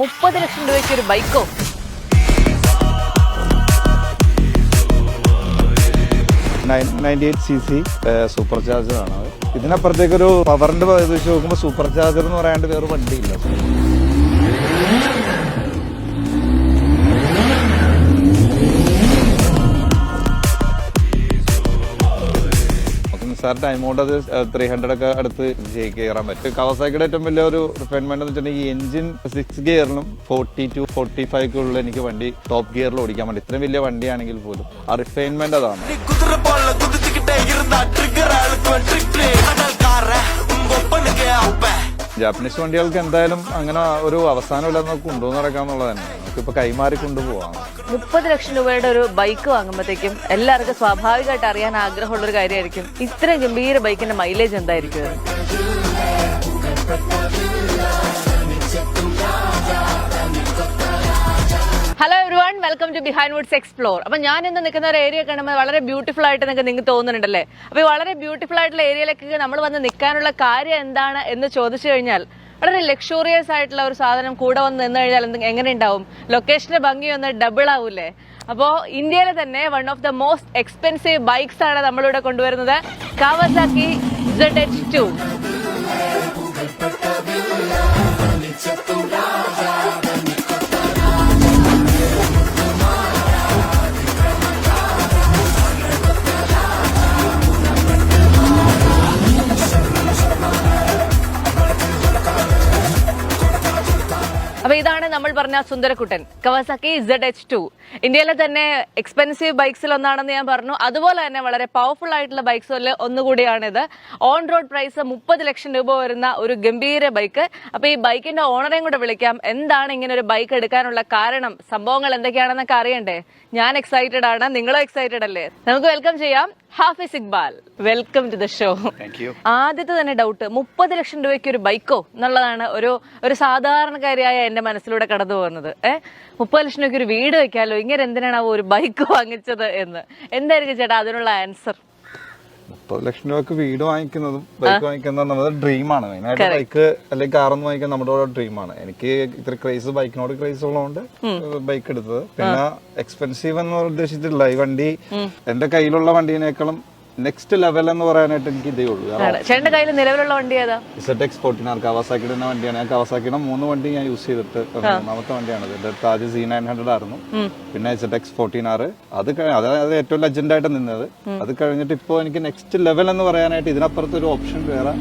30 ലക്ഷം രൂപയ്ക്ക് ഒരു ബൈക്കോ? Super charger ആണ്. ഇതിനപ്പുറത്തേക്കൊരു പവറിന്റെ വെച്ച് നോക്കുമ്പോൾ സൂപ്പർ ചാർജർ എന്ന് പറയാണ്ട് വേറെ വണ്ടിയില്ല. സാർ ടൈം കൊണ്ട് അത് 300 ഒക്കെ അടുത്ത് കയറാൻ പറ്റും. കവാസാക്കിയുടെ ഏറ്റവും വലിയ ഒരു റിഫൈൻമെന്റ് എന്ന് വെച്ചിട്ടുണ്ടെങ്കിൽ ഈ എഞ്ചിൻ 6 ഗിയറിലും 40 to 45 ഉള്ള എനിക്ക് വണ്ടി ടോപ്പ് ഗിയറിൽ ഓടിക്കാൻ വേണ്ടി ഇത്രയും വലിയ വണ്ടിയാണെങ്കിൽ പോലും ആ റിഫൈൻമെന്റ് അതാണ്. ജാപ്പനീസ് വണ്ടികൾക്ക് എന്തായാലും അങ്ങനെ ഒരു അവസാനമില്ലാതെ കൊണ്ടുവന്ന് നടക്കാന്നുള്ളത് തന്നെ. നമുക്കിപ്പോ കൈമാറി കൊണ്ടുപോവാം. 30 ലക്ഷം രൂപയുടെ ഒരു ബൈക്ക് വാങ്ങുമ്പോഴത്തേക്കും എല്ലാവർക്കും സ്വാഭാവികമായിട്ട് അറിയാൻ ആഗ്രഹമുള്ള ഒരു കാര്യമായിരിക്കും, ഇത്ര ഗംഭീര ബൈക്കിന്റെ മൈലേജ് എന്തായിരിക്കും? Hello everyone, welcome to Behindwoods explore. അപ്പൊ ഞാൻ ഇന്ന് നിൽക്കുന്ന ഒരു ഏരിയ കാണുമ്പോൾ വളരെ ബ്യൂട്ടിഫുൾ ആയിട്ട് നിങ്ങൾക്ക് തോന്നുന്നുണ്ടല്ലേ? അപ്പൊ ഈ വളരെ ബ്യൂട്ടിഫുൾ ആയിട്ടുള്ള ഏരിയയിലേക്ക് നമ്മൾ വന്ന് നിൽക്കാനുള്ള കാര്യം എന്താണ് എന്ന് ചോദിച്ചു കഴിഞ്ഞാൽ, വളരെ ലക്ഷൂറിയസ് ആയിട്ടുള്ള ഒരു സാധനം കൂടെ വന്ന് നിന്ന് കഴിഞ്ഞാൽ എങ്ങനെ ഉണ്ടാവും? ലൊക്കേഷന്റെ ഭംഗി ഒന്ന് ഡബിൾ ആവൂലേ? അപ്പോൾ ഇന്ത്യയിലെ തന്നെ one of the most expensive bikes ആണ് നമ്മളിവിടെ കൊണ്ടുവരുന്നത്, കാവാസാക്കി ZH2. അപ്പൊ ഇതാണ് നമ്മൾ പറഞ്ഞ സുന്ദരക്കുട്ടൻ, കവാസാക്കി ZH2. ഇന്ത്യയിലെ തന്നെ എക്സ്പെൻസീവ് ബൈക്സിൽ ഒന്നാണെന്ന് ഞാൻ പറഞ്ഞു. അതുപോലെ തന്നെ വളരെ പവർഫുൾ ആയിട്ടുള്ള ബൈക്സിൽ ഒന്നുകൂടിയാണിത്. ഓൺ റോഡ് പ്രൈസ് 30 ലക്ഷം രൂപ വരുന്ന ഒരു ഗംഭീര ബൈക്ക്. അപ്പൊ ഈ ബൈക്കിന്റെ ഓണറേയും കൂടെ വിളിക്കാം. എന്താണ് ഇങ്ങനെ ഒരു ബൈക്ക് എടുക്കാനുള്ള കാരണം, സംഭവങ്ങൾ എന്തൊക്കെയാണെന്നൊക്കെ അറിയണ്ടേ? ഞാൻ എക്സൈറ്റഡ് ആണ്, നിങ്ങളും എക്സൈറ്റഡ് അല്ലേ? നമുക്ക് വെൽക്കം ചെയ്യാം Hafiz Iqbal. Welcome to the show. ആദ്യത്തെ തന്നെ ഡൗട്ട്, 30 ലക്ഷം രൂപയ്ക്ക് ഒരു ബൈക്കോ എന്നുള്ളതാണ് ഒരു സാധാരണക്കാരിയായ എന്റെ മനസ്സിലൂടെ കടന്നു പോകുന്നത്. 30 ലക്ഷം രൂപയ്ക്ക് ഒരു വീട് വെക്കാലോ, ഇങ്ങനെ എന്തിനാണ് ഒരു ബൈക്ക് വാങ്ങിച്ചത് എന്ന്. എന്തായിരിക്കും ചേട്ടാ അതിനുള്ള ആൻസർ? 30 ലക്ഷം രൂപക്ക് വീട് വാങ്ങിക്കുന്നതും ബൈക്ക് വാങ്ങിക്കുന്നതും നമ്മുടെ ഡ്രീമാണ്. മെയിനായിട്ട് ബൈക്ക് അല്ലെങ്കിൽ കാറൊന്നും വാങ്ങിക്കാൻ നമ്മുടെ ഡ്രീമാണ്. എനിക്ക് ഇത്ര ക്രേസ്, ബൈക്കിനോട് ക്രേസ് ഉള്ളതുകൊണ്ട് ബൈക്ക് എടുത്തത്. പിന്നെ എക്സ്പെൻസീവ് എന്ന് ഉദ്ദേശിച്ചിട്ടില്ല. ഈ വണ്ടി എന്റെ കയ്യിലുള്ള വണ്ടീനേക്കാളും നെക്സ്റ്റ് ലെവൽ എന്ന് പറയാനായിട്ട് എനിക്ക് ഇതേ ഉള്ളൂ. ചേട്ടന്റെ കയ്യിൽ നിലവിലുള്ള വണ്ടി ഏതാ? ZX 14R കവാസാക്കിയുടെ വണ്ടിയാണ്. ഞാൻ കവാസാക്കിയുടെ 3 വണ്ടി ഞാൻ യൂസ് ചെയ്തിട്ട് 3ാമത്തെ വണ്ടിയാണ്. എന്റെ അടുത്ത് ആദ്യം Z900 ആയിരുന്നു, പിന്നെ ZX 14R. അത് ഏറ്റവും ലെജൻഡ് ആയിട്ട് നിന്നത്. അത് കഴിഞ്ഞിട്ട് ഇപ്പോ എനിക്ക് നെക്സ്റ്റ് ലെവൽ എന്ന് പറയാനായിട്ട് ഇതിനപ്പുറത്ത് ഒരു ഓപ്ഷൻ വേറെ.